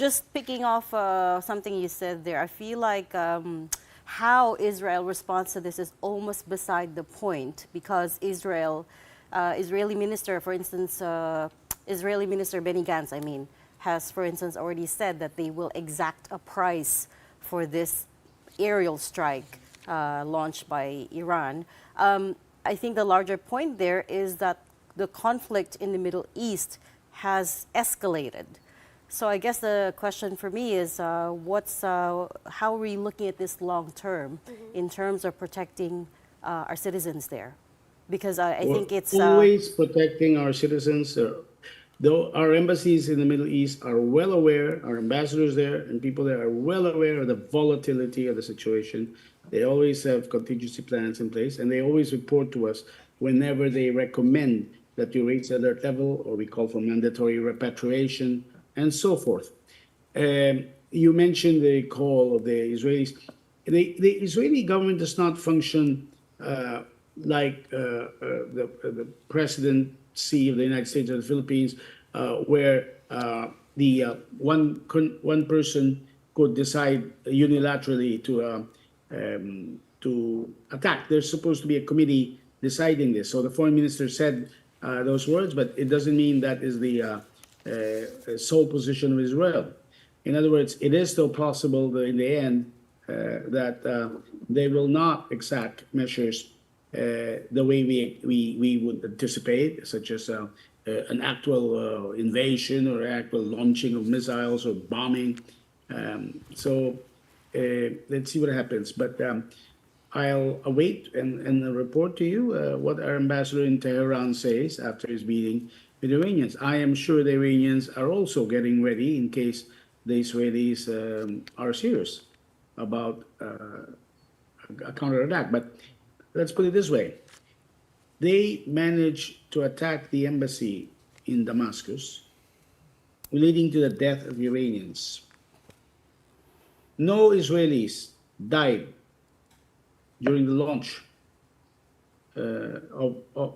just picking off something you said there, I feel like how Israel responds to this is almost beside the point because Israeli minister, for instance, Israeli minister Benny Gantz, I mean, has, for instance, already said that they will exact a price for this aerial strike launched by Iran. I think the larger point there is that the conflict in the Middle East has escalated. So I guess the question for me is, how are we looking at this long term in terms of protecting our citizens there? Because I think it's always protecting our citizens. Though our embassies in the Middle East are well aware, our ambassadors there and people there are well aware of the volatility of the situation. They always have contingency plans in place, and they always report to us whenever they recommend that we raise alert level or we call for mandatory repatriation and so forth. You mentioned the call of the Israelis. The Israeli government does not function like the presidency of the United States or the Philippines, where the one person could decide unilaterally to attack. There's supposed to be a committee deciding this. So the foreign minister said those words, but it doesn't mean that is the sole position of Israel. In other words, it is still possible that in the end that they will not exact measures the way we would anticipate, such as an actual invasion or actual launching of missiles or bombing. So let's see what happens. But I'll await and report to you what our ambassador in Tehran says after his meeting with the Iranians. I am sure the Iranians are also getting ready in case the Israelis are serious about a counterattack. But let's put it this way. They managed to attack the embassy in Damascus, leading to the death of Iranians. No Israelis died during the launch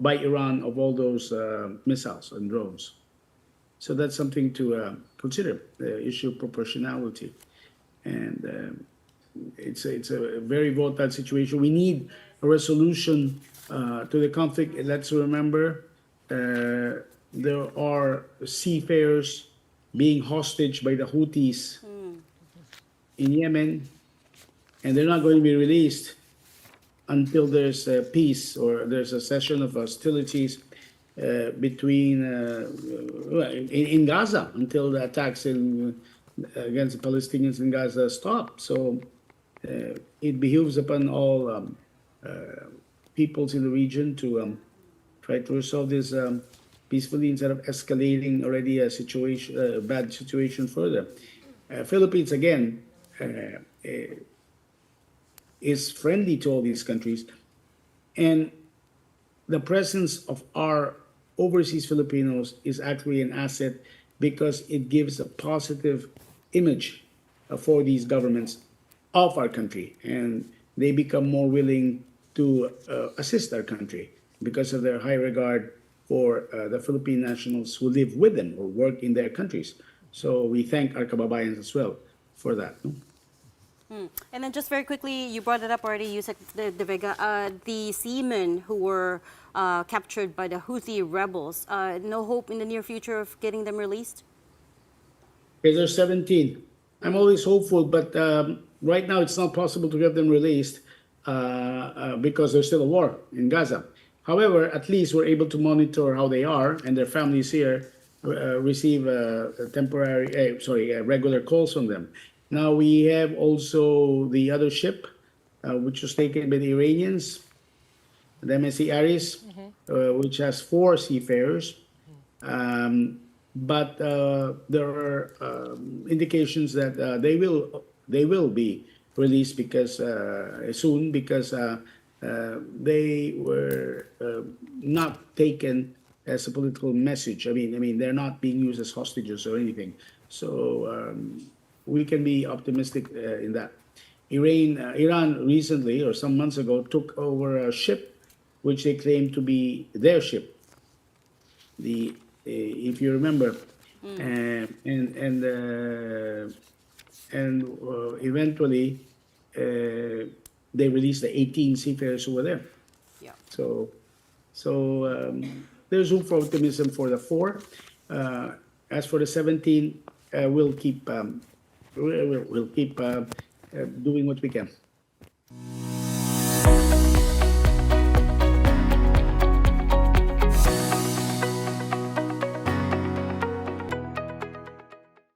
by Iran of all those missiles and drones. So that's something to consider, the issue of proportionality. And it's a very volatile situation. We need a resolution to the conflict. Let's remember there are seafarers being hostage by the Houthis in Yemen, and they're not going to be released until there's peace or there's a cessation of hostilities between in Gaza, until the attacks against the Palestinians in Gaza stop. So it behooves upon all peoples in the region to try to resolve this peacefully instead of escalating already a situation, a bad situation further. Philippines again is friendly to all these countries, and the presence of our overseas Filipinos is actually an asset because it gives a positive image for these governments of our country, and they become more willing to assist our country because of their high regard for the Philippine nationals who live with them or work in their countries. So we thank our kababayans as well for that. And then just very quickly, you brought it up already, Usec De Vega, the seamen who were captured by the Houthi rebels, no hope in the near future of getting them released? Okay, there's 17. I'm always hopeful, but right now it's not possible to get them released because there's still a war in Gaza. However, at least we're able to monitor how they are, and their families here receive regular calls from them. Now we have also the other ship, which was taken by the Iranians, the MSC Aries, which has 4 seafarers. But there are indications that they will be released because soon, because they were not taken as a political message. I mean, they're not being used as hostages or anything. So we can be optimistic in that. Iran recently, or some months ago, took over a ship which they claim to be their ship. If you remember, and eventually they released the 18 seafarers who were there. Yeah. So there's room for optimism for the 4. As for the 17, we'll keep doing what we can.